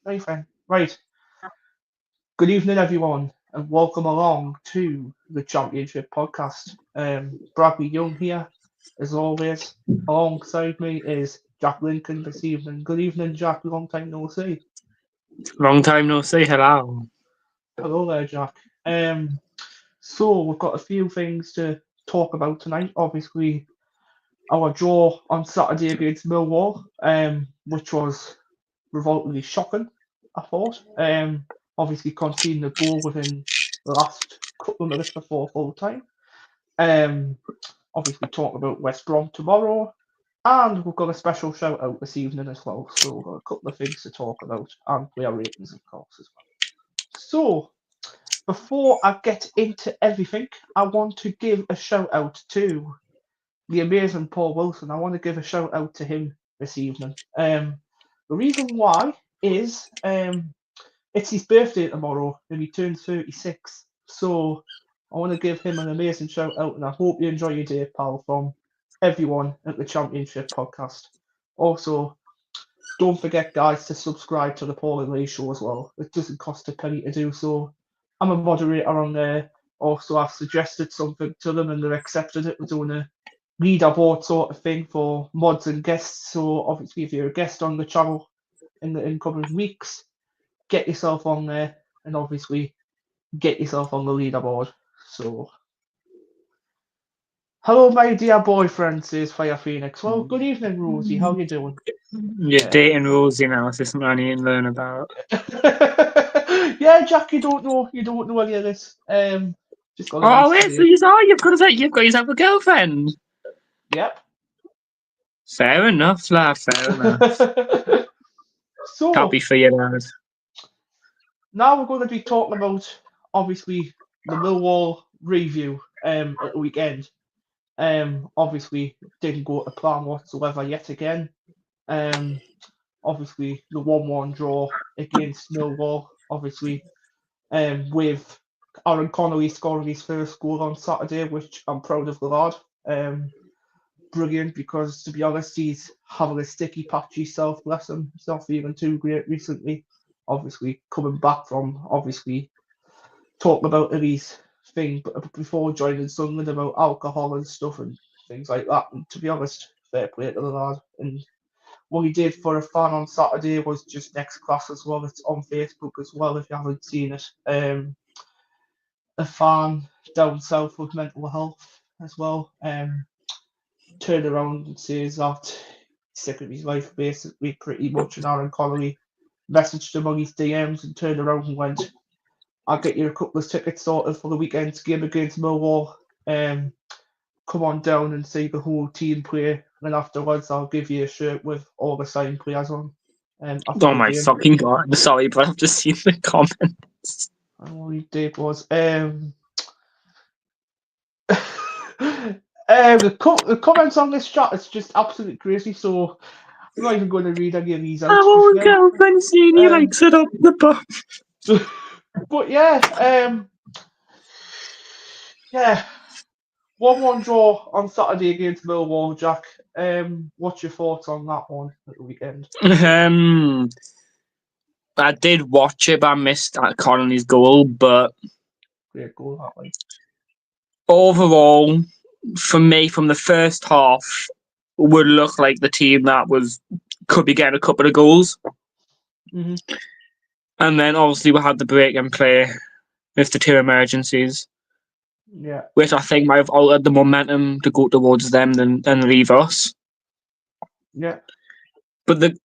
Nathan. Right. Good evening, everyone, and welcome along to the Championship podcast. Bradley Young here, as always. Alongside me is Jack Lincoln this evening. Good evening, Jack. Long time no see. Long time no see. Hello. Hello there, Jack. So we've got a few things to talk about tonight. Obviously, our draw on Saturday against Millwall, which was revoltingly shocking, I thought. Obviously conceding a goal within the last couple of minutes before full time. Um, Obviously talking about West Brom tomorrow. And we've got a special shout out this evening as well. So we've got a couple of things to talk about and player ratings, of course, as well. So before I get into everything, I want to give a shout out to the amazing Paul Wilson. I want to give a shout out to him this evening. The reason why is it's his birthday tomorrow and he turns 36. So I want to give him an amazing shout out and I hope you enjoy your day, pal, from everyone at the Championship podcast. Also, don't forget, guys, to subscribe to the Paul and Lee show as well. It doesn't cost a penny to do so. I'm a moderator on there. Also, I've suggested something to them and they've accepted it. We're doing a leaderboard sort of thing for mods and guests. So, obviously, if you're a guest on the channel in the incoming weeks, get yourself on there and obviously get yourself on the leaderboard. So, hello, my dear boyfriend, says Fire Phoenix. Well, good evening, Rosie. How you doing? You're dating Rosie now. This is something I need to learn about. Yeah, Jack, you don't know any of this. Just got a Oh, nice wait, so today. you've got yourself a girlfriend. Yep. Fair enough, lad. Fair enough. So Happy for you, lad. now we're going to be talking about obviously the Millwall review at the weekend. Obviously didn't go to plan whatsoever yet again. Um, Obviously the 1-1 draw against Millwall. Obviously, with Aaron Connolly scoring his first goal on Saturday, which I'm proud of the lad. Brilliant because to be honest, he's having a sticky patch himself. Bless him, he's not feeling too great recently. Obviously, coming back from talking about his thing before joining Sunderland about alcohol and stuff and things like that. And to be honest, fair play to the lad. And what he did for a fan on Saturday was just next class as well. It's on Facebook as well if you haven't seen it. A fan down south with mental health as well. Turned around and says that he's sick of his life basically pretty much, and Aaron Connolly messaged him on his DMs and turned around and went, I'll get you a couple of tickets sorted for the weekend's game against Millwall. Come on down and see the whole team play. And afterwards, I'll give you a shirt with all the signed players on after Oh the my game. fucking god. I'm sorry, but I've just seen the comments. And what he did was the comments on this chat is just absolutely crazy. So I'm not even going to read any of these out just Oh, yet. girlfriend seeing you Um, like sit up the bum. but yeah, 1-1 draw on Saturday against Millwall, Jack. What's your thoughts on that one at the weekend? I did watch it, but I missed Connolly's goal. But Great goal, that one. overall, for me, from the first half, would look like the team that could be getting a couple of goals. Mm-hmm. And then obviously we had the break and play with the two emergencies, Yeah. which I think might have altered the momentum to go towards them than leave us. Yeah. But the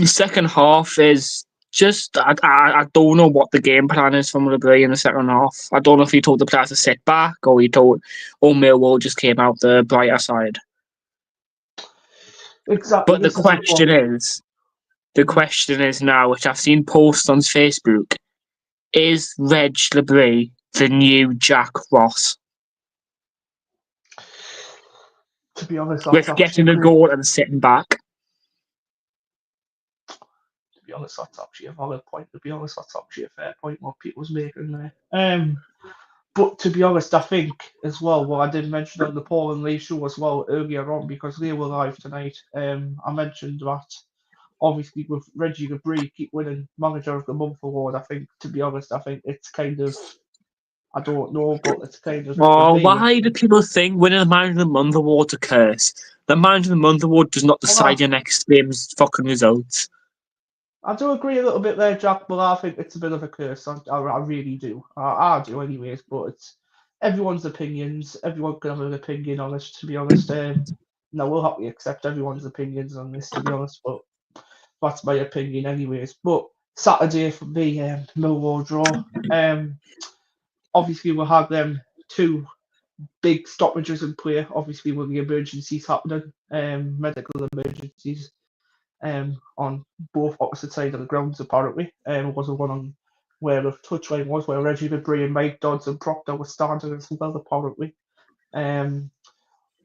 second half is just I don't know what the game plan is from Liberty in the second half. I don't know if he told the players to sit back or Millwall just came out the brighter side. Exactly. But This is the problem. the Mhm. question is now, which I've seen posts on Facebook, is Reg Labrie the new Jack Ross? To be honest, that's With actually a getting a great. goal and sitting back. To be honest, that's actually a valid point. To be honest, that's actually a fair point what people's making there. But to be honest, I think as well what I did mention on the Paul and Lee show as well earlier on because they were live tonight. I mentioned that obviously with Reggie Gabri keep winning Manager of the Month award, I think, to be honest, I think it's kind of, I don't know, but it's kind of, for Oh, me, why do people think winning the Manager of the Month award's a curse? The Manager of the Month award does not decide well, your next game's fucking results. I do agree a little bit there, Jack, but I think it's a bit of a curse. I really do. I do, anyways. But it's everyone's opinions. Everyone can have an opinion on this. To be honest, no, we'll have to accept everyone's opinions on this. To be honest, but that's my opinion, anyways. But Saturday for me, Millwall draw. Obviously we had them two big stoppages in play. Obviously with the emergencies happening, medical emergencies on both opposite sides of the grounds, apparently. It was the one on where the touchline was, where Reggie McBrien, Mike Dodds, and Proctor were standing as well, apparently.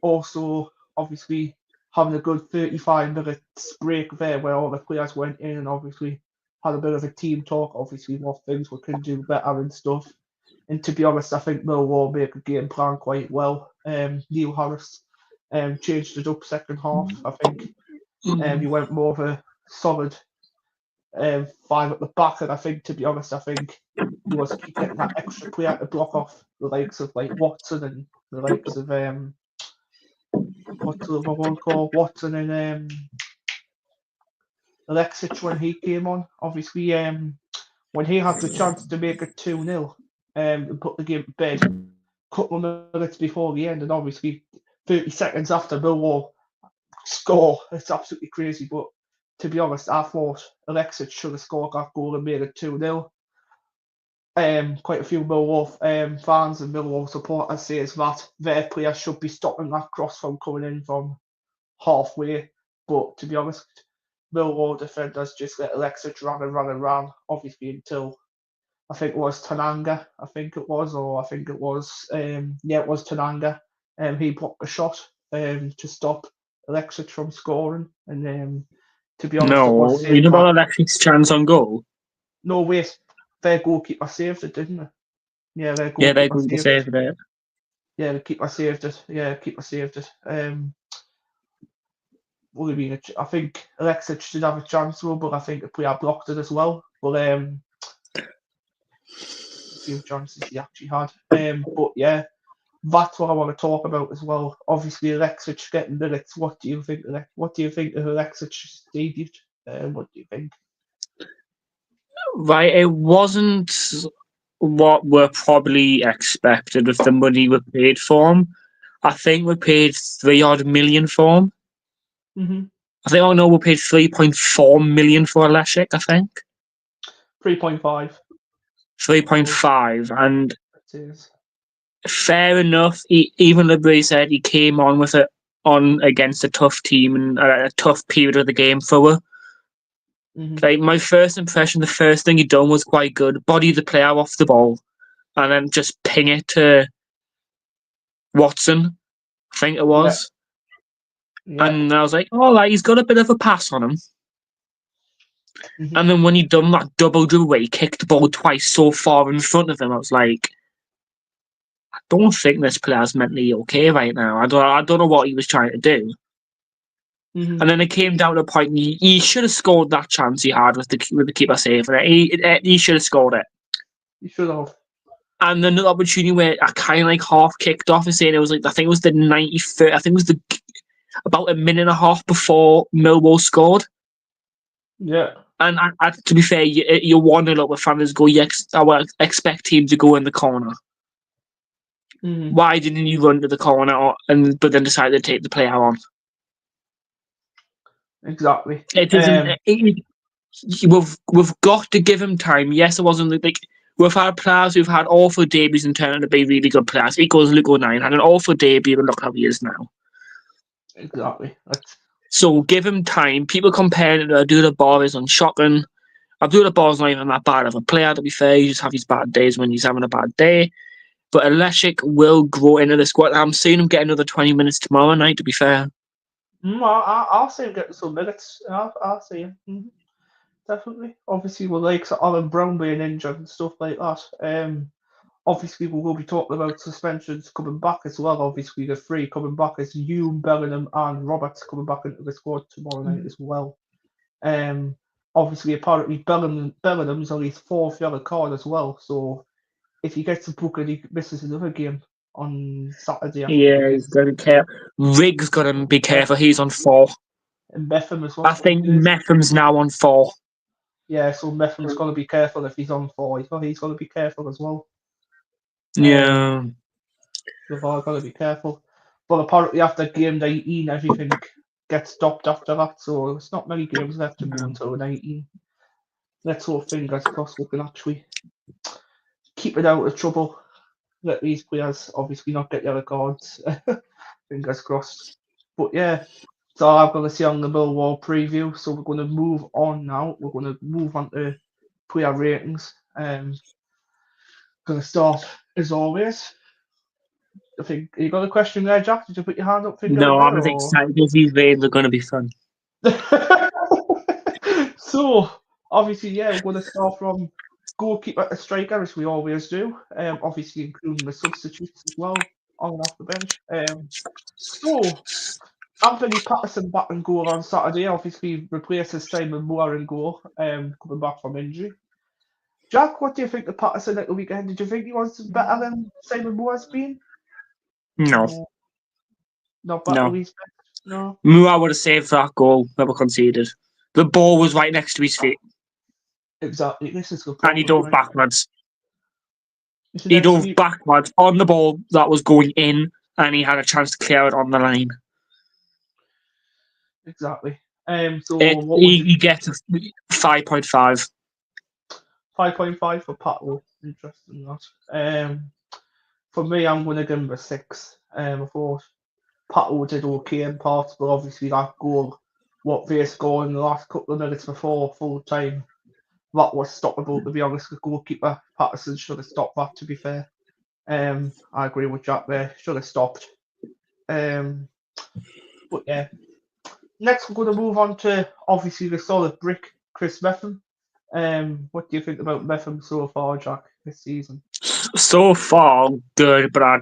Also, obviously, having a good 35 minutes break there where all the players went in and obviously had a bit of a team talk, obviously, what things we can do better and stuff. And to be honest, I think Millwall made a game plan quite well. Neil Harris changed it up second half, I think. He went more of a solid five at the back, and I think, to be honest, I think he was keep getting that extra player to block off the likes of like Watson and the likes of what's the other one called, Watson and Alexic when he came on. Obviously, when he had the chance to make it 2-0 and put the game to bed, a couple of minutes before the end, and obviously 30 seconds after Millwall score. It's absolutely crazy, but to be honest, I thought Alexic should have scored that goal and made it 2-0. Quite a few Millwall fans and Millwall supporters say that their players should be stopping that cross from coming in from halfway. But to be honest, Millwall defenders just let Alexic run and run and run, obviously until I think it was Tananga, it was Tananga. He blocked a shot to stop Alexic from scoring. And to be honest, it No, was you know saved back. about Alexis' chance on goal? No, wait, their goalkeeper saved it, didn't it? Yeah, their Yeah, they goalkeeper could have saved it. saved it. Yeah, the keeper saved it. Yeah, keeper saved it. Would have been I think Alexic did have a chance though, but I think the player blocked it as well. But a few chances he actually had. But yeah, that's what I want to talk about as well. Obviously, Alexic getting minutes. What do you think? What do you think of Alexic's debut? What do you think? Right, it wasn't what were probably expected with the money we paid for him. I think we paid 3 odd million for him. Mm-hmm. I think we paid 3.4 million for Aleshik, I think. 3.5. 3.5. And It is. fair enough, even LeBray said he came on with it on against a tough team and a tough period of the game for her. Mm-hmm. Like, my first impression, the first thing he done was quite good. Body the player off the ball and then just ping it to Watson, I think it was. Yeah. And I was like, all right, he's got a bit of a pass on him. Mm-hmm. And then when he done that double dribble where he kicked the ball twice so far in front of him, I was like, I don't think this player's mentally okay right now. I don't know what he was trying to do. Mm-hmm. And then it came down to a point he should have scored that chance he had with the keeper saving it. He should have scored it. You should have. And then another opportunity where I kind of like half kicked off and saying it was like, I think it was the 93rd, I think it was about a minute and a half before Millwall scored. Yeah. And to be fair, you're 1-0 up with fans go, I would expect team to go in the corner. Mm-hmm. Why didn't you run to the corner but then decide to take the player on? Exactly. It isn't. We've got to give him time. Yes, it wasn't like we've had players who've had awful debuts and turned out to be really good players. Equals Luke O'Nien had an awful debut, and look how he is now. Exactly. So give him time. People comparing it to Abdullah Bar is unshocking. Abdullah Bar's not even that bad of a player, to be fair. He just have his bad days when he's having a bad day. But Aleshik will grow into the squad. I'm seeing him get another 20 minutes tomorrow night, to be fair. I'll see him getting some minutes. I'll see him. Mm-hmm. Definitely. Obviously, with likes of Alan Brown being injured and stuff like that. Obviously, we will be talking about suspensions coming back as well. Obviously, the three coming back is Hume, Bellingham, and Roberts coming back into the squad tomorrow night as well. Obviously, apparently Bellingham's on his fourth yellow card as well. So if he gets a book and he misses another game on Saturday Yeah, he's got to be careful. Riggs got to be careful. He's on 4. and Metham as I well. think Metham's now on 4. Yeah, so Metham's got to be careful if he's on 4. He's got to be careful as well. Yeah. They've all got to be careful. But apparently after game 19, everything gets stopped after that. So there's not many games left to go until 19. Let's hope, fingers crossed, we can actually keep it out of trouble. Let these players obviously not get yellow cards. Fingers crossed. But yeah, so I'm going to see on the Millwall preview. So we're going to move on now. We're going to move on to player ratings. Going to start as always. I think you got a question there, Jack. Did you put your hand up? Thinking No, of I'm it, as excited because these ratings are going to be fun. So obviously, yeah, we're going to start from goalkeeper to striker, as we always do. Obviously, including the substitutes as well on and off the bench. So Anthony Patterson back in goal on Saturday. Obviously, replaces Simon Moore in goal. Coming back from injury. Jack, what do you think of Patterson at the weekend? Did you think he was better than Simon Moore's been? No. Not better than his best? No. Moore would have saved that goal, never conceded. The ball was right next to his feet. Exactly. This is the And he problem. dove backwards. So He dove backwards on the ball that was going in, and he had a chance to clear it on the line. Exactly. So what would he gets a 5.5. 5.5 for Patwell. Interesting that. For me, I'm going to give him a 6. I thought Patwell did okay in parts, but obviously that goal, what they scored in the last couple of minutes before full time, that was stoppable. To be honest, the goalkeeper Patterson should have stopped that. To be fair, I agree with Jack there. Should have stopped. But yeah. Next, we're going to move on to obviously the solid brick, Chris Metham. What do you think about Metham so far, Jack, this season? So far, good, but I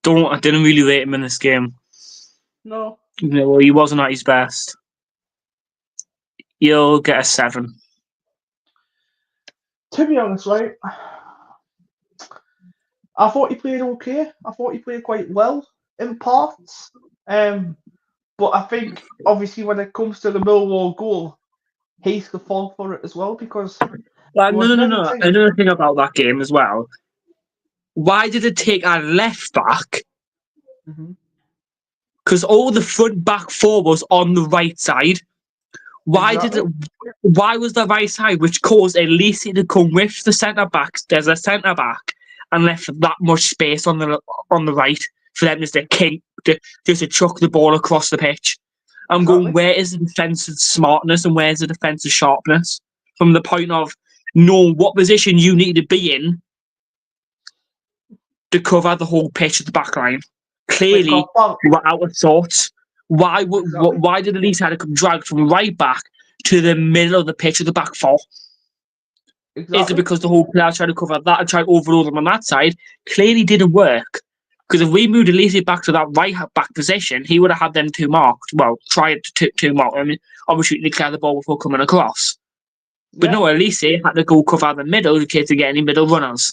didn't really rate him in this game. No. Well, he wasn't at his best. You'll get a 7. To be honest, right, I thought he played okay. I thought he played quite well in parts. But I think obviously when it comes to the Millwall goal, he's the fault for it as well because Well, there was many no. times. Another thing about that game as well. Why did it take our left back? Because all the front back four was on the right side. Why was the right side, which caused Elise to come with the centre backs? There's a centre back and left that much space on the right for them just to chuck the ball across the pitch. I'm going, where is the defensive smartness and where's the defensive sharpness? From the point of knowing what position you need to be in to cover the whole pitch at the back line. Clearly, we're out of sorts. Why did Elise have to come dragged from right back to the middle of the pitch of the back four? Exactly. Is it because the whole player tried to cover that and tried to overload them on that side? Clearly didn't work. Because if we moved Elise back to that right back position, he would have had them two marked. Well, tried to mark. I mean, obviously they clear the ball before coming across. But no, Elise had to go cover the middle to get any middle runners.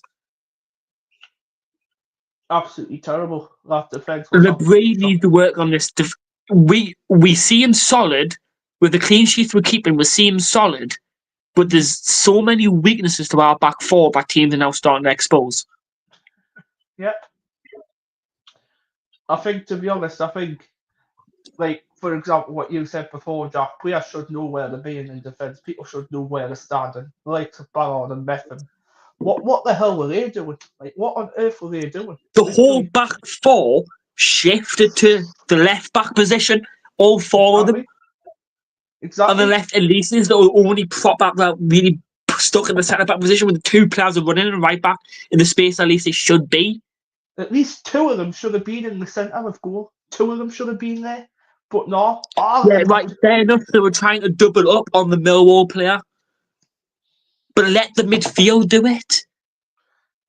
Absolutely terrible. That defence. The Brady needs to work on this. We see him solid with the clean sheets we're keeping. We see him solid, but there's so many weaknesses to our back four that teams are now starting to expose. Yep. I think, to be honest, like, for example, what you said before, Jack, players should know where they're being in defence. People should know where they're standing. The likes of Ballard and Metham. What the hell were they doing? Like, what on earth were they doing? The whole back four shifted to the left back position, all four of them. Exactly. And the left Elise is the only prop back that really stuck in the centre back position with the two players are running and right back in the space Elise should be. At least two of them should have been in the centre of goal. Two of them should have been there. But no. Fair enough. They were trying to double up on the Millwall player. But let the midfield do it.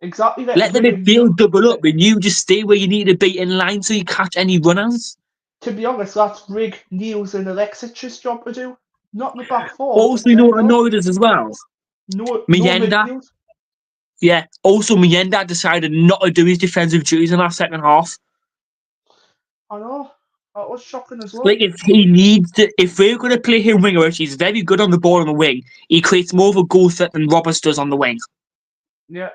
Exactly. Let the midfield double up and you just stay where you need to be in line so you catch any runners. To be honest, that's Rigg, Niels and Alexich's job to do. Not in the back four. Also, you know what annoyed us as well? No Miyenda. midfield. Yeah. Also, Miyenda decided not to do his defensive duties in that second half. I know. That was shocking as well. Like, if we're going to play him winger, which he's very good on the ball on the wing, he creates more of a goal threat than Roberts does on the wing. Yeah.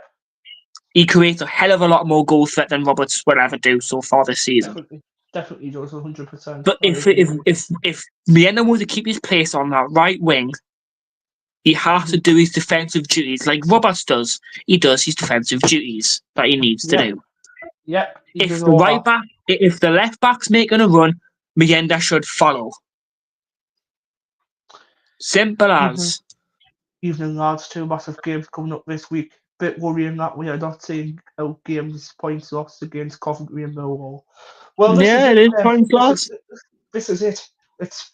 He creates a hell of a lot more goal threat than Roberts will ever do so far this season. Definitely does 100%. But if Miyenda wants to keep his place on that right wing, he has to do his defensive duties like Roberts does. He does his defensive duties that he needs to do. Yeah. If the left back's making a run, Miyenda should follow. Simple as. Evening, lads. 2 massive games coming up this week. Bit worrying that we are not seeing out games points lost against Coventry and Millwall. Well, this is it. It's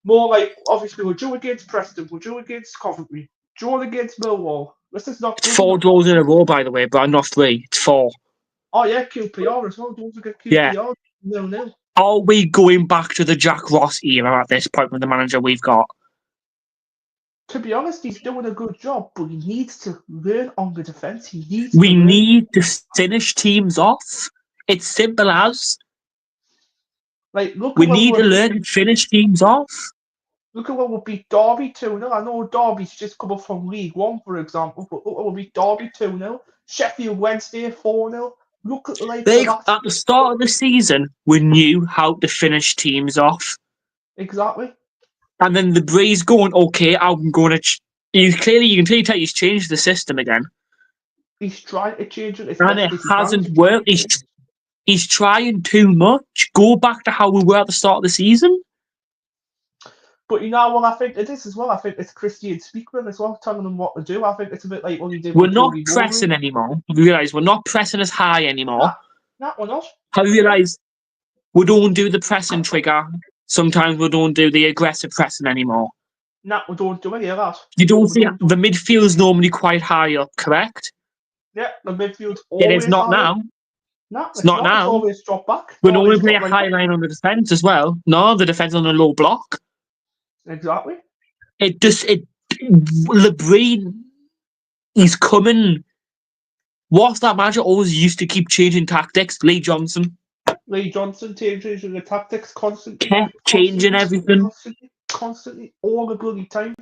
more like, obviously, we're due against Preston, we're due against Coventry, drawn against Millwall. This is not It's 4 draws in a row, by the way, but not 3. It's 4. Oh, yeah, QPR as well. Don't forget QPR. Yeah. No. Are we going back to the Jack Ross era at this point with the manager we've got? To be honest, he's doing a good job, but he needs to learn on the defence. We need to finish teams off. It's simple as. Like, we need to learn to finish teams off. Look at what we beat Derby 2-0. I know Derby's just come up from League One, for example, but look at what we beat Derby 2-0. Sheffield Wednesday 4-0. Look at at the start of the season, we knew how to finish teams off. Exactly. And then the breeze going, okay, I'm going to. You can clearly tell he's changed the system again. He's trying to change it, and it hasn't worked. He's trying too much. Go back to how we were at the start of the season. But you know what I think it is as well? I think it's Christian Speakman as well, telling them what to do. I think it's a bit like what he did. We're not pressing anymore. We realise we're not pressing as high anymore. Nah, we're not. I realise we don't do the pressing trigger. Sometimes we don't do the aggressive pressing anymore. Nah, we don't do any of that. You don't see the midfield's normally quite high up, correct? Yeah, the midfield's always It is not now. No, it's not now. It's always drop back. We normally play a high line on the defence as well. No, the defence on a low block. Exactly. Lebrine, he's coming. What's that manager always used to keep changing tactics? Lee Johnson changing the tactics constantly. Kept changing everything. Constantly, all the bloody time.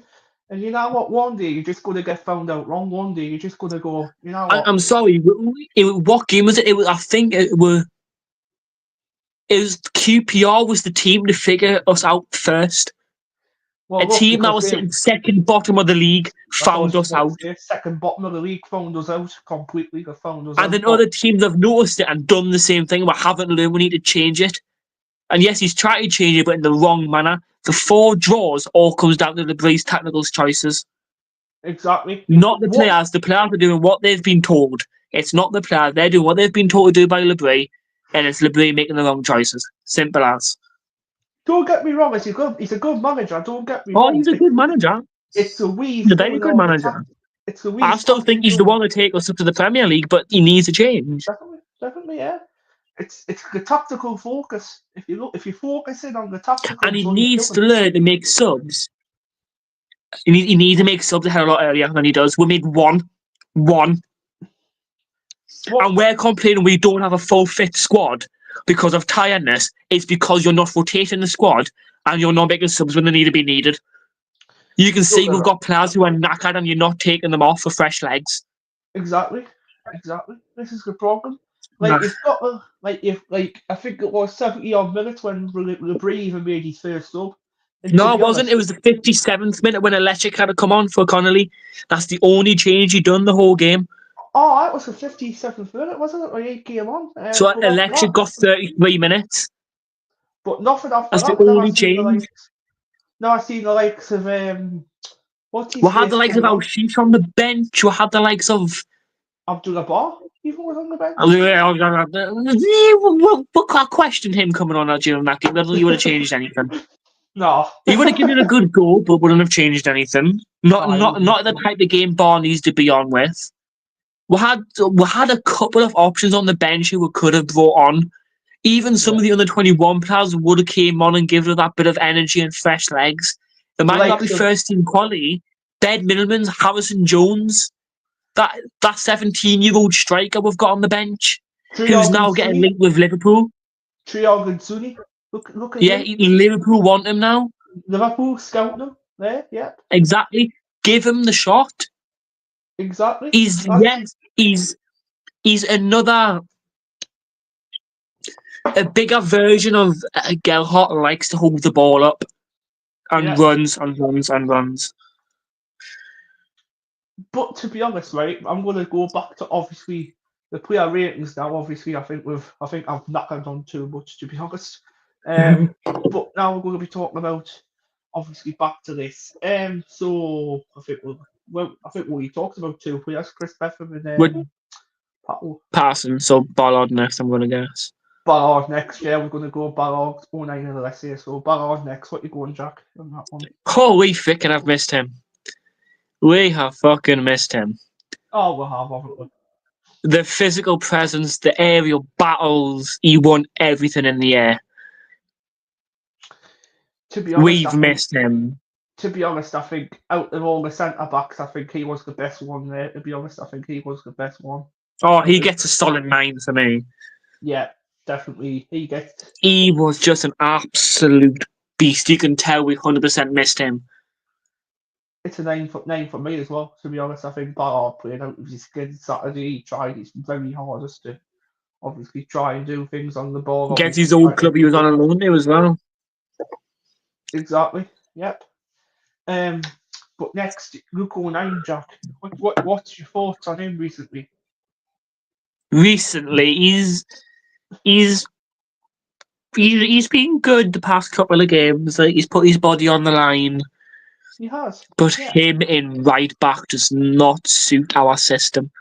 And you know what? One day you're just going to get found out wrong. One day you're just going to go, you know what? I'm sorry. What game was it? I think it was QPR was the team to figure us out first. Well, a team that was sitting second bottom of the league found us out. Second bottom of the league found us out completely. They found us and then other teams have noticed it and done the same thing, but haven't learned we need to change it. And yes, he's tried to change it, but in the wrong manner. The 4 draws all comes down to LeBrie's technical choices. Exactly. Not the players. The players are doing what they've been told. It's not the players. They're doing what they've been told to do by LeBrie, and it's LeBrie making the wrong choices. Simple as. Don't get me wrong, he's a good manager. Don't get me wrong. He's a good manager. It's a wee. He's a very good manager. I still think he's the one to take us up to the Premier League, but he needs to change. Definitely, yeah. It's the tactical focus. If you're focusing on the tactical, and he needs to learn to make subs. He needs to make subs a hell of a lot earlier than he does. We made one, and we're complaining we don't have a full fit squad because of tiredness. It's because you're not rotating the squad and you're not making subs when they need to be needed. You can see we've got players who are knackered and you're not taking them off for fresh legs. Exactly. This is the problem. You've got I think it was 70-odd minutes when LeBrie even made his first sub. No, it wasn't. It was the 57th minute when Electric had to come on for Connolly. That's the only change he done the whole game. Oh, that was the 57th minute, wasn't it? When he came on. So Electric got 33 minutes. But nothing after that. That's the only change. I seen the likes of we had the likes of Al-Sheesh on the bench. We had the likes of Abdullah Bar even was on the bench. We'll question him coming on during that game. I don't think he would have changed anything. No. He would have given it a good goal, but wouldn't have changed anything. Not the type of game Bar needs to be on with. We had a couple of options on the bench who we could have brought on. Even some of the under 21 players would have came on and given it that bit of energy and fresh legs. They might not be likes of first team quality. Dead Middleman's Harrison Jones, that 17-year-old striker we've got on the bench, who's now getting linked with Liverpool. Triog Suni. Look at Yeah, him. Liverpool want him now. Liverpool scouting him there. Yeah, Exactly. Give him the shot. exactly. He's another, a bigger version of Gerhardt, likes to hold the ball up and runs and runs and runs. But to be honest, right, I'm going to go back to obviously the player ratings now. Obviously, I think I've knocked on too much, to be honest. But now we're going to be talking about obviously back to this. So I think we talked about two players, Chris Betham and Parsons, so Ballard next, I'm going to guess. Ballard next, yeah, we're going to go Ballard, 09 and let's say. So Ballard next. What you going, Jack, on that one? Holy frickin', I've missed him. We have fucking missed him. Oh, we have, haven't we? The physical presence, the aerial battles, he won everything in the air. To be honest, we've missed him. To be honest, I think out of all the centre backs, I think he was the best one there. To be honest, I think he was the best one. Oh, he gets a solid 9 for me. Yeah, definitely. He was just an absolute beast. You can tell we 100% missed him. It's a 9 for me as well. To be honest, I think Ballard played out of his skin Saturday. He tried his very hardest to obviously try and do things on the ball. Against his old club, he was on a loan there as well. Exactly. Yep. But next, Luko 9, Jack. What's your thoughts on him recently? Recently, he's been good the past couple of games. Like, he's put his body on the line. He has. But him in right back does not suit our system.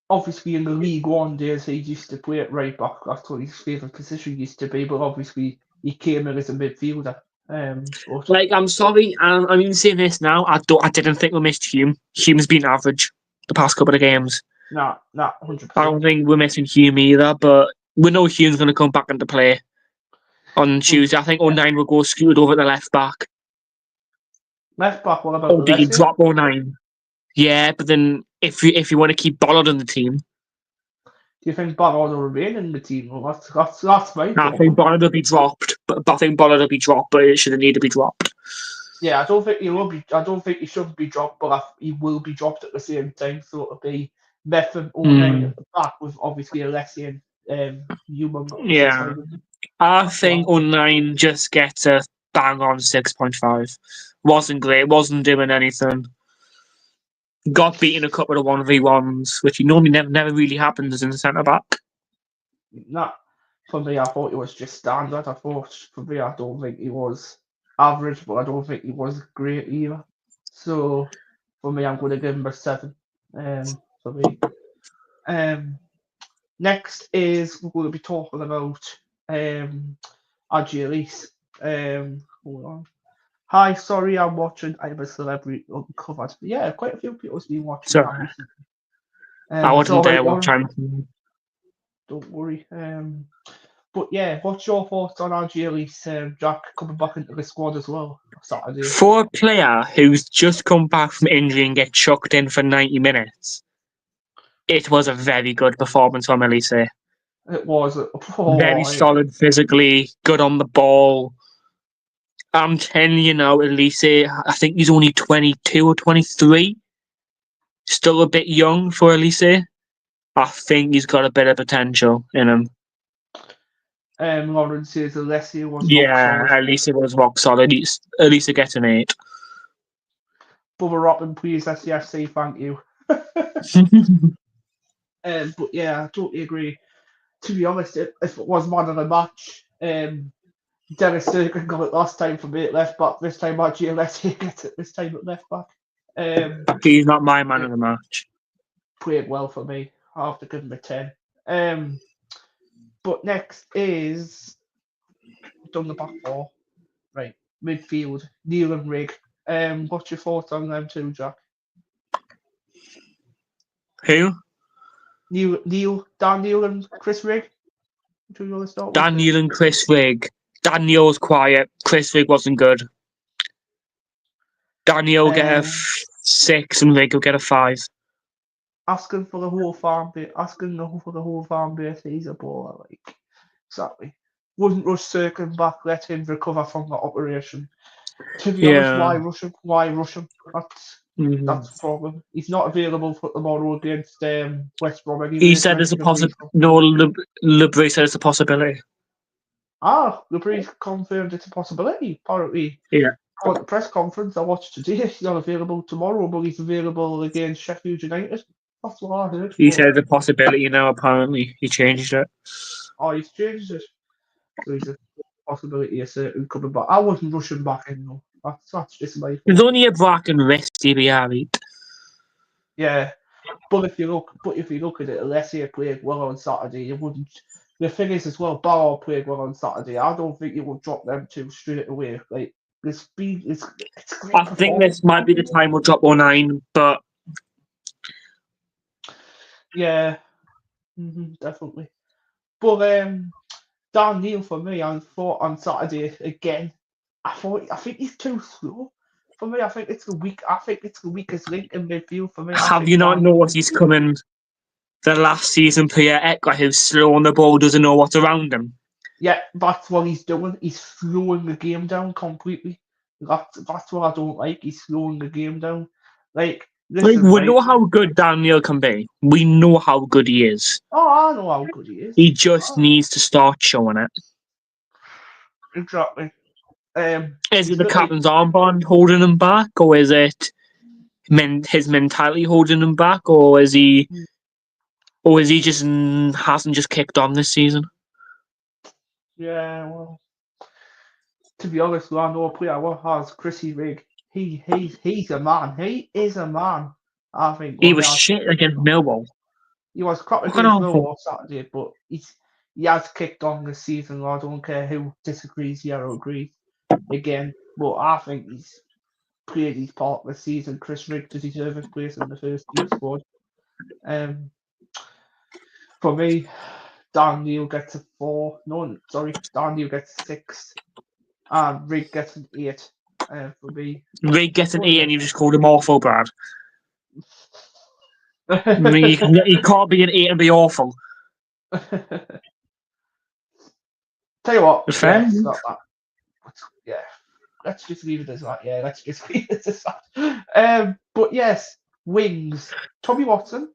Obviously, in the League One days, he used to play at right back. That's what his favourite position used to be. But obviously, he came in as a midfielder. I'm sorry, I'm even saying this now. I didn't think we missed Hume. Hume's been average the past couple of games. Nah, 100%. I don't think we're missing Hume either, but we know Hume's going to come back into play on Tuesday. I think 09 will go scooted over to left back. Left back, what about did you drop 09? Yeah, but then if you want to keep Ballard in the team, do you think Ballard will remain in the team? Well, that's right. I think Ballard will be dropped, but it shouldn't need to be dropped. Yeah, I don't think he will be. I don't think he shouldn't be dropped, but he will be dropped at the same time. So it'll be Metham 09 at the back with obviously Alessi and Human. Yeah, I think 09 just gets a bang on 6.5. Wasn't great. Wasn't doing anything. Got beaten a couple of 1v1s, which normally never really happens in the centre back. Nah, for me, I thought it was just standard. I don't think he was average, but I don't think he was great either. So for me, I'm going to give him a 7. For me. Next is we're going to be talking about Argelis. Hold on. Hi, sorry, I'm watching I'm a Celebrity Uncovered. Yeah, quite a few people's been watching that recently. I wasn't there watching. Don't worry. But yeah, what's your thoughts on Argelis, Jack, coming back into the squad as well Saturday? For a player who's just come back from injury and get chucked in for 90 minutes, it was a very good performance from Elise. It was. Very solid physically, good on the ball. I'm telling you now, Elise, I think he's only 22 or 23. Still a bit young for Elise. I think he's got a bit of potential in him. Lauren says Alessia was rock solid. Elise was rock solid. Elise gets an 8. Bubba Robin, please, SCFC, thank you. But yeah, I totally agree. To be honest, if it was man of the match, Dennis Sturgeon got it last time for me at left back. This time, Alessia gets it this time at left back. He's not my man of the match. Played well for me. I have to give him a 10. But next is done the back four. Right. Midfield. Neil and Rigg. What's your thoughts on them two, Jack? Who? Daniel and Chris Rigg. Daniel and Chris Rigg. Daniel's quiet. Chris Rigg wasn't good. Daniel get a 6 and Rick will get a 5. Asking for the whole farm base, he's a baller, like, exactly. Wouldn't rush circling back, let him recover from the operation. To be honest, why rush him? That's the problem. He's not available for tomorrow against West Brom anyway. He said there's a possibility. No, LeBrie said it's a possibility. LeBrie's confirmed it's a possibility, apparently. Yeah. At the press conference I watched today, he's not available tomorrow, but he's available against Sheffield United. That's what I heard. He said the possibility now, apparently. He changed it. Oh, he's changed it. So he's a possibility of certain coming back. I wouldn't rush him back in, though. That's just my fault. There's only a black and wrist, he'll be alright. Yeah. But if you look at it, Alessia played well on Saturday, you wouldn't. The thing is as well, Barrow played well on Saturday. I don't think you would drop them two straight away. Like, the speed is great. I think this might be the time we'll drop 09, but yeah, definitely. But Dan Neil for me, I thought on Saturday again. I think he's too slow. For me, I think it's the weakest link in midfield for me. Have you not noticed he's coming the last season Pierre Ekler, who's slow on the ball, doesn't know what's around him? Yeah, that's what he's doing. He's slowing the game down completely. That's what I don't like. He's slowing the game down. Like, we know how good Daniel can be. We know how good he is. Oh, I know how good he is. He just needs to start showing it. Exactly. Is it the captain's armband holding him back, or is it his mentality holding him back, or is he just hasn't just kicked on this season? Yeah, well, to be honest, I know a player what has Chrissy Rigg. He's a man. He is a man. I think he was shit against Millwall. He was crap against Millwall Saturday, but he has kicked on this season. I don't care who disagrees here or agrees again, but I think he's played his part this season. Chris Rigg to deserve his place in the first team squad. For me, Dan Neil gets a 4. No, sorry, Dan Neil gets a 6. And Rigg gets an 8. For me, Rigg gets an 8, and you just called him awful, Brad. I mean, he can't be an 8 and be awful. Tell you what, fair. It's not that. Yeah, let's just leave it as that. Yeah, let's just leave it as that. But yes, wings. Tommy Watson,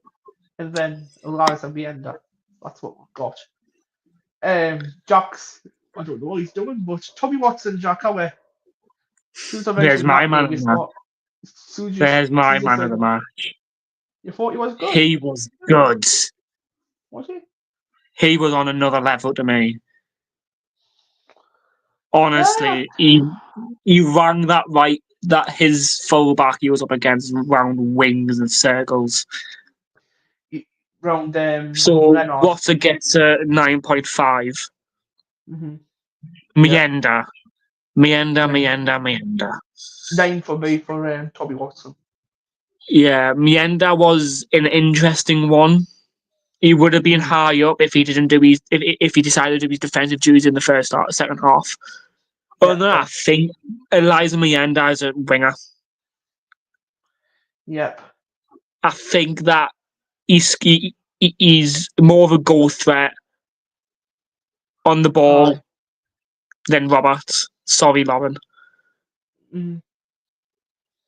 and then Eliza Mienda. That's what we've got. Jack's, I don't know what he's doing, but Tommy Watson, Jack, how are There's my man of the match. There's my man of the match. You thought he was good? He was good. Was he? He was on another level to me. Honestly, he ran that his fullback he was up against round wings and circles. So Leonard. Watson gets a 9.5. Mienda. 9 for me for Tommy Watson. Yeah, Mienda was an interesting one. He would have been high up if he didn't do if he decided to do his defensive duties in the second half. Other than that, I think Eliza Mienda is a winger. Yep. I think that he's more of a goal threat on the ball than Roberts. Sorry, Lauren.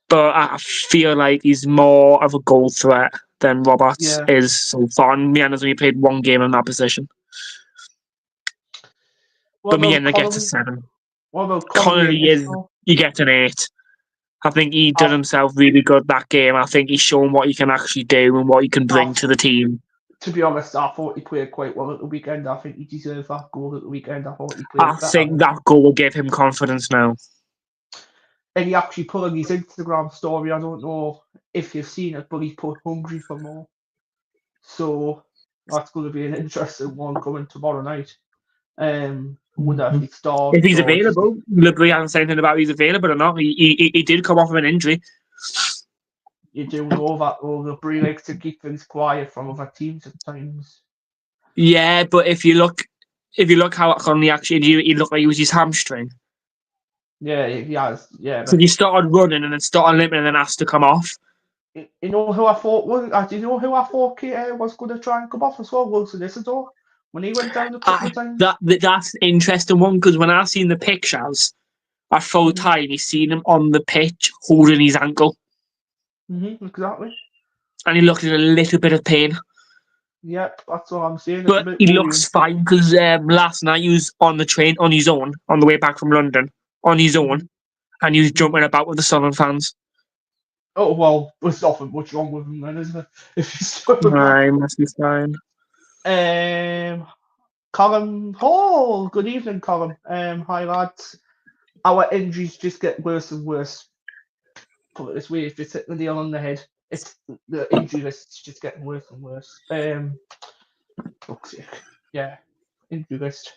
But I feel like he's more of a goal threat than Roberts is so far. And Mienda's only played one game in that position. But Mienda gets a 7. What about Connolly he gets an 8. I think he did himself really good that game. I think he's shown what he can actually do and what he can bring to the team. To be honest, I thought he played quite well at the weekend. I think he deserved that goal at the weekend. I thought he played better. I think that goal will give him confidence now. And he actually put on his Instagram story, I don't know if you've seen it, but he put hungry for more. So that's going to be an interesting one coming tomorrow night. Wonder if he starts. If he's available. LeBrie hasn't said anything about he's available or not. He did come off of an injury. You do know that LeBrie likes to keep things quiet from other teams at times. Yeah, but if you look how on the actual injury, he looked like he was his hamstring. Yeah, he has. Yeah, So but he started running and then started limping and then asked to come off. you know who I thought was? Do you know who I thought was going to try and come off as well? Wilson Isidore when he went down a couple of times. That's an interesting one because when I seen the pictures, at full time, you seen him on the pitch holding his ankle. Exactly. And he looked in a little bit of pain. Yep, that's what I'm saying. It's a But bit he worrying. looks fine because last night he was on the train on his own, on the way back from London, on his own, and he was jumping about with the Sunderland fans. Oh well, there's nothing much wrong with him then, isn't there? If he's still Right, must be fine. Colin Hall. Good evening, Colin. Hi lads. Our injuries just get worse and worse. Put it this way, if it's hitting the nail on the head, it's the injury list is just getting worse and worse. Fuck's sake. Yeah, injury list.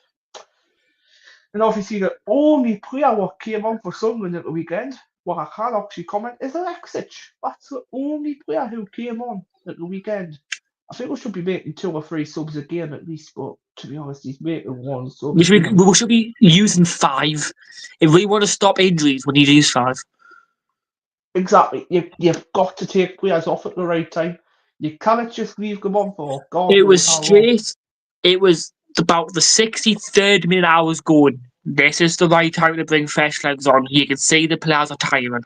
And obviously the only player what came on for Sunderland at the weekend, what I can actually comment, is Alexic. That's the only player who came on at the weekend. I think we should be making 2 or 3 subs a game at least, but to be honest, he's making 1 sub We a should be, game. we should be using 5. If we want to stop injuries, we need to use 5. Exactly. You've got to take players off at the right time. You cannot just leave them on for God It was knows how long. straight. It was about the 63rd minute I was going. This is the right time to bring fresh legs on. You can see the players are tiring.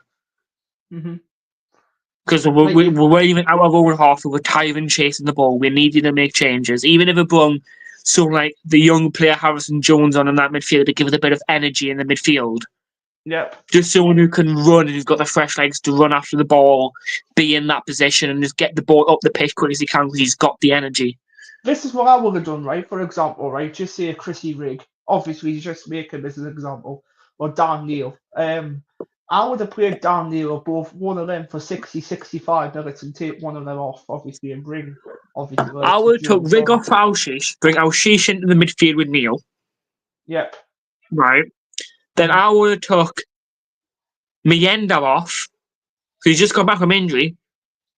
Because we weren't even out of own half. We were tiring chasing the ball. We needed to make changes. Even if it brung someone like the young player Harrison Jones on in that midfield to give it a bit of energy in the midfield. Yep. Just someone who can run and who's got the fresh legs to run after the ball, be in that position and just get the ball up the pitch quick as he can because he's got the energy. This is what I would have done, right? For example, right? Just say Chrissy Rigg. Obviously, just make him as an example. Or Dan Neil. I would have played Dan Neil or both one of them for 60, 65 minutes and take one of them off, obviously, and bring, obviously, the I likes of would have took Jones Rig on. off Alshish, bring Alshish into the midfield with Neil. Yep. Right. Then I would have took Mienda off, because he's just come back from injury.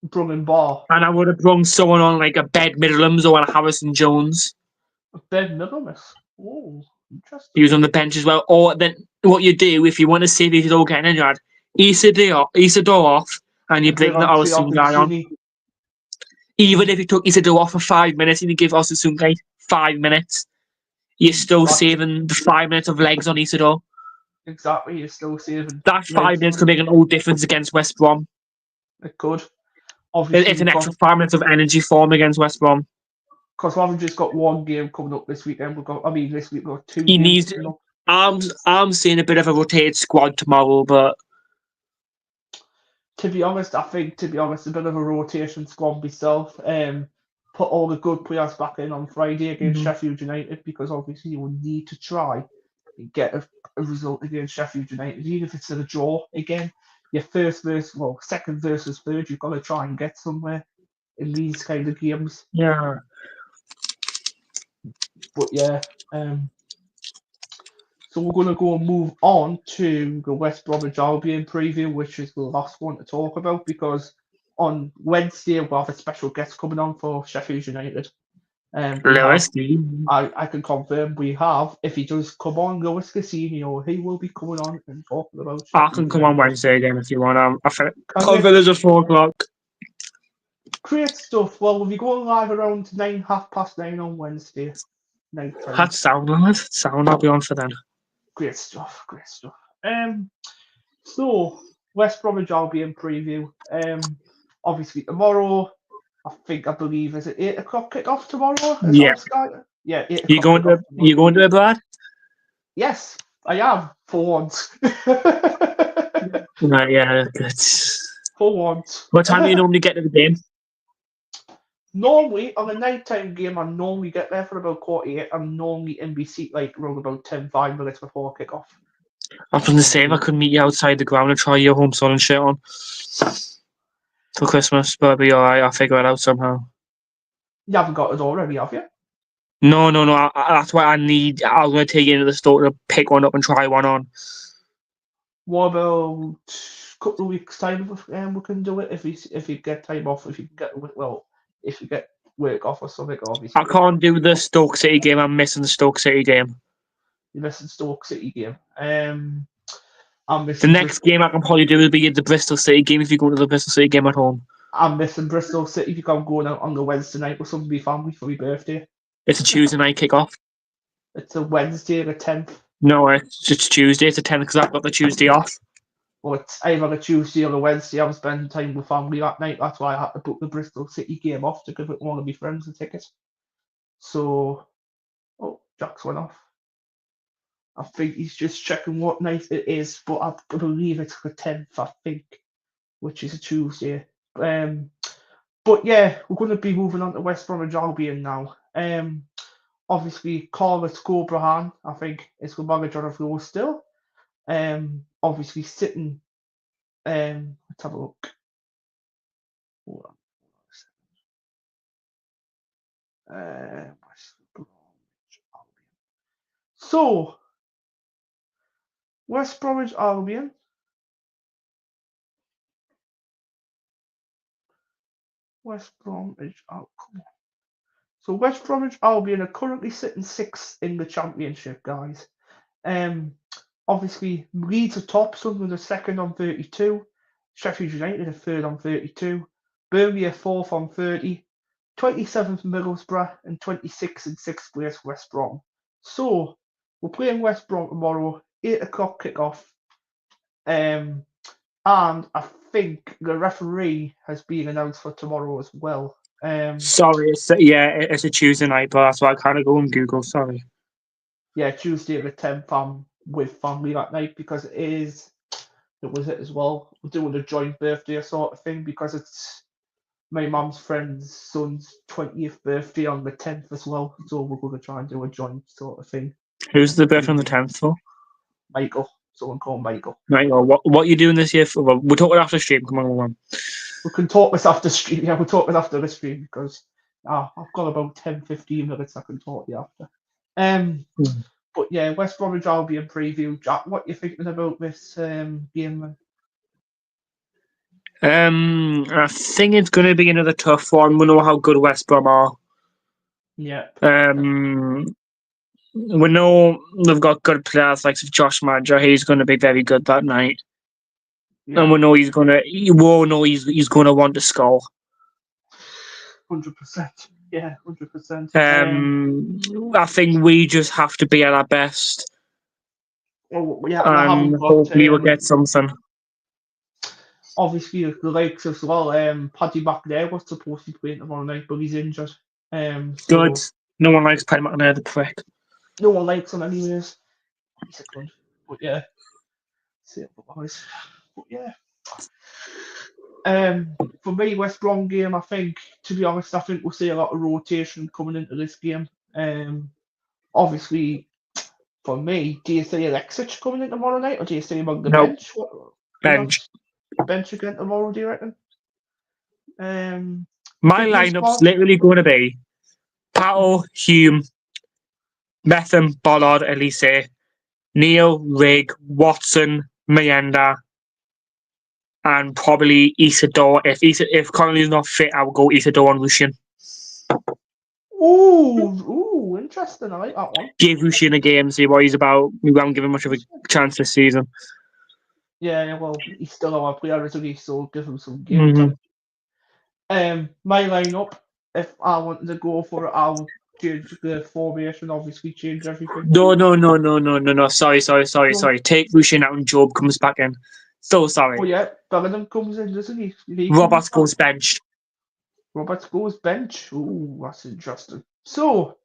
Brung in Bar. And I would have brung someone on like a Ben Midlums or a Harrison Jones. Ben Midlums. Oh, interesting. He was on the bench as well. Or then what you do if you want to see these all getting injured, Isidore off, and you bring the Harrison guy on. Even if you took Isidore off for 5 minutes and you give Harrison guy 5 minutes, you're still saving the 5 minutes of legs on Isidore. Exactly, you're still saving. That 5 minutes could make an old difference against West Brom. It could. Obviously, it's an extra 5 minutes of energy for him against West Brom. Because we haven't just got 1 game coming up this weekend. This week we've got 2 he games. I'm seeing a bit of a rotated squad tomorrow, but to be honest, a bit of a rotation squad myself. Put all the good players back in on Friday against Sheffield United because obviously you will need to try and get a result against Sheffield United, even if it's a draw again. Your second versus third, you've got to try and get somewhere in these kind of games. Yeah. But yeah, so we're going to go and move on to the West Bromwich Albion preview, which is the last one to talk about because on Wednesday we'll have a special guest coming on for Sheffield United. I can confirm we have, if he does come on, Lewis Casino, he will be coming on and talking about Sheffield I can come on Wednesday again if you want. I think it's at 4 o'clock. Great stuff. Well, we'll be going live around 9:30 on Wednesday night time. That's sound, lad. I'll be on for then. Great stuff. So West Bromwich Albion preview. Obviously tomorrow, I believe, is it 8 o'clock kickoff tomorrow? Yeah. 8 You going to it, Brad? Yes, I am for once. Right, yeah, good. For once. What time do you normally get to the game? Normally, on a nighttime game, I normally get there for about 48. I'm normally in my seat around about 5 minutes before kickoff. I was going to say if I could meet you outside the ground and try your home Sun shit on for Christmas, but it'll be alright. I'll figure it out somehow. You haven't got it already, have you? No. That's why I was going to take you into the store to pick one up and try one on. What about a couple of weeks' time? We can do it if you get time off. If you get work off or something, obviously. I can't do the Stoke City game. I'm missing the Stoke City game. You're missing Stoke City game. I'm The missing next game I can probably do will be the Bristol City game if you go to the Bristol City game at home. I'm missing Bristol City because I'm going out on the Wednesday night with some of my family for my birthday. It's a Tuesday night kick-off. It's a Wednesday the 10th. No, it's Tuesday. It's the 10th because I've got the Tuesday off. Well, it's either a Tuesday or a Wednesday. I'm spending time with family that night. That's why I had to book the Bristol City game off to give one of my friends a ticket. So, oh, Jack's went off. I think he's just checking what night it is, but I believe it's the 10th, I think, which is a Tuesday. But yeah, we're going to be moving on to West Bromwich Albion now. Obviously, Carlos Cobrahan, I think, is the manager of those still. Obviously, sitting. Let's have a look. Hold on. West Bromwich Albion. So, West Bromwich Albion. West Bromwich Albion. Come on. So West Bromwich Albion are currently sitting 6th in the Championship, guys. Obviously, Leeds are top, Sunderland are 2nd on 32, Sheffield United are 3rd on 32, Burnley are 4th on 30, 27th Middlesbrough, and 26th in 6th place West Brom. So, we're playing West Brom tomorrow, 8 o'clock kickoff. And I think the referee has been announced for tomorrow as well. Sorry, it's a Tuesday night, but that's why I kind of go on Google. Sorry. Yeah, Tuesday the 10th. I'm with family that night because it was it as well. We're doing a joint birthday sort of thing because it's my mum's friend's son's 20th birthday on the 10th as well. So we're going to try and do a joint sort of thing. Who's the birthday on the 10th for? Michael. Someone called Michael. Right, well, what are you doing this year for? Well, we'll talk after stream. Come on. We can talk this after stream. Yeah, we'll talk this after the stream because I've got about 10-15 minutes I can talk to you after. But yeah, West Bromwich Albion preview. Jack, what are you thinking about this game, man? I think it's going to be another tough one. We know how good West Brom are. Yeah. We know they've got good players like Josh Madger. He's going to be very good that night. Yeah. And we know he's going to want to score. 100%. Yeah, 100%. I think we just have to be at our best. Well, yeah, and hopefully we'll get something. Obviously, the likes as well. Paddy McNair was supposed to be playing tomorrow night, but he's injured. Good. No one likes Paddy McNair, the prick. No one likes him anyways. He's a cunt. But yeah. See it, boys. But yeah. For me, West Brom game, I think, to be honest, I think we'll see a lot of rotation coming into this game. Obviously, for me, do you see Alexic coming in tomorrow night, or do you see him on the bench? Bench. Bench again tomorrow, do you reckon? My lineup's literally going to be Pato, Hume, Metham, Bollard, Elise, Neil, Rigg, Watson, Mayenda, and probably Isidore. If Connolly's not fit, I will go Isidore and Rushin. Ooh, interesting. I like that one. Give Rushin a game, see what he's about. We haven't given much of a chance this season. Yeah, well, he's still our player, isn't he? So give him some game time. My lineup, if I wanted to go for it, I'll change the formation, obviously change everything. No. Sorry. Take Rushin out and Job comes back in. So sorry. Oh yeah, Bellingham comes in, doesn't he? Roberts goes bench. Roberts goes bench. Ooh, that's interesting. So,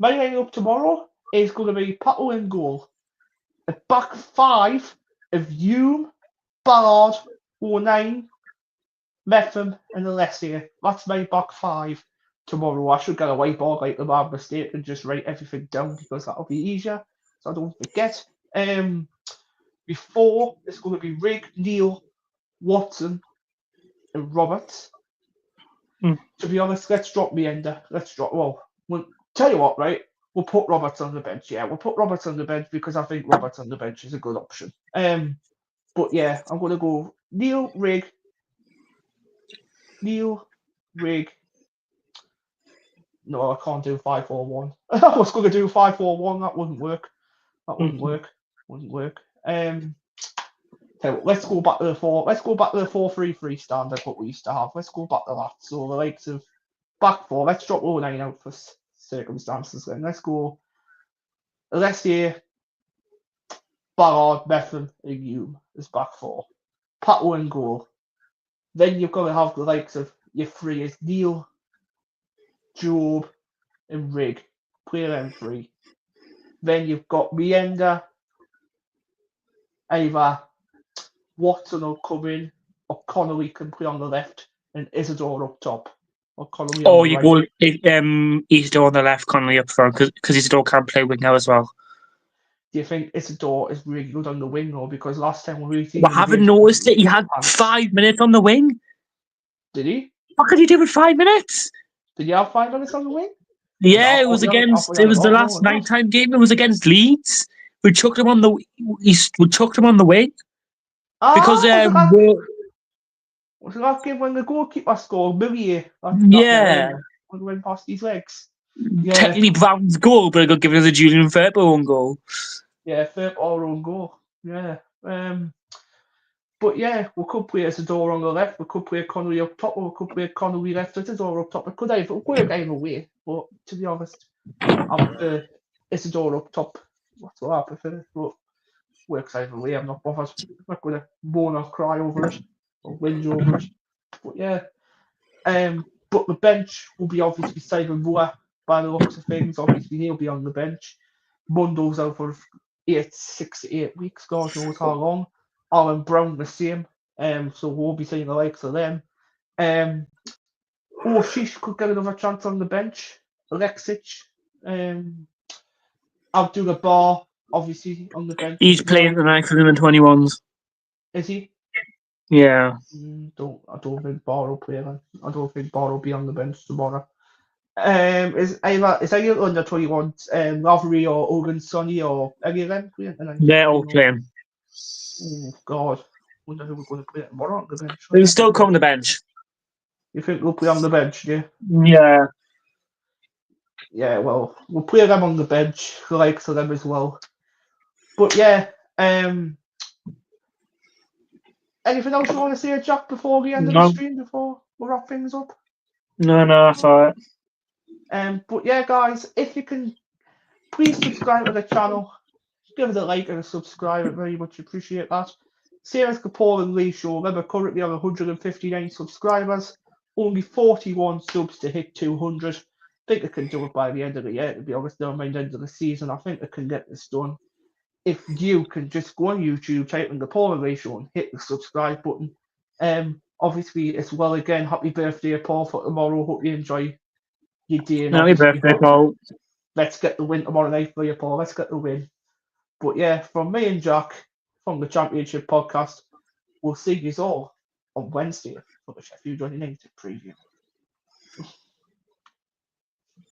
my lineup tomorrow is going to be Pato in goal. A back five of Hume, Ballard, O'Neill, Metham, and Alessia. That's my back five tomorrow. I should get a whiteboard like the bad mistake and just write everything down because that'll be easier so I don't forget. Before, it's going to be Rigg, Neil, Watson, and Roberts. To be honest, let's drop Mayenda. We'll tell you what, right? We'll put Roberts on the bench. Yeah, we'll put Roberts on the bench because I think Roberts on the bench is a good option. But yeah, I'm going to go Neil, Rigg. No, I can't do 5-4-1. I was going to do 5-4-1. That wouldn't work. Wouldn't work. Okay, let's go back to the 4-3-3 standard what we used to have. Let's go back to that. So the likes of back four. Let's drop 09 out for circumstances. Then let's go. Let's say Ballard, Metham, and Hume as back four. Pato in goal. Then you've got to have the likes of your three is Neil, Job, and Rigg. Play them three. Then you've got Meander, either Watson will come in, or Connolly can play on the left, and Isidore up top, or Connolly on the You right. go Isidore on the left, Connolly up front, because Isidore can play winger as well. Do you think Isidore is really good on the wing, or because last time we really seen I haven't noticed it. He had 5 minutes on the wing. Did he? What could he do with 5 minutes? Did you have 5 minutes on the wing? Yeah, it was the last nighttime game. It was against Leeds. We chucked him on the wing because was it that game when the goalkeeper scored Millier? When we went past his legs. Yeah. Technically Brown's goal, but it got given as a Julian Firpo own goal. Yeah, Firpo own goal. Yeah. But yeah, we could play Isidore on the left, we could play Connolly up top, or we could play Connolly left, Isidore up top. It could work either way, but to be honest, I prefer Isidore up top. That's what I prefer, but works either way. I'm not bothered. I'm not going to moan or cry over it, or whinge over it. But yeah. But the bench will be obviously Simon Moore by the looks of things. Obviously, he'll be on the bench. Mundo's out for 6 to 8 weeks, God knows how long. Alan Brown the same. So we'll be seeing the likes of them. Sheesh could get another chance on the bench. Alexic. Abdullah Bar, obviously, on the bench. He's playing tonight for the 21s. Is he? Yeah. I don't think Bar will play then. I don't think Bar will be on the bench tomorrow. Is either under 21s, Lavery or Ogun Sonny or any of them playing tonight? They're all playing. Oh God, wonder who we're going to play tomorrow on the bench. They'll still come on the bench. You think they'll play on the bench, yeah? Yeah. Yeah, well, we'll play them on the bench, the likes of them as well. But yeah, anything else you want to say, Jack, before the end of the stream, before we wrap things up? No, that's all right. But yeah, guys, if you can, please subscribe to the channel. Give us a like and a subscribe. I very much appreciate that. Sarah's Kapoor and Lee Show. Remember, currently on 159 subscribers. Only 41 subs to hit 200. I think they can do it by the end of the year, to be honest. Never mind the end of the season. I think they can get this done. If you can just go on YouTube, type in the Paul and Lee Show and hit the subscribe button. Obviously, as well, again, happy birthday, Paul, for tomorrow. Hope you enjoy your day. Happy birthday, Paul. Let's get the win tomorrow night for you, Paul. Let's get the win. But yeah, from me and Jack, from the Championship Podcast, we'll see you all on Wednesday for the Sheffield United preview.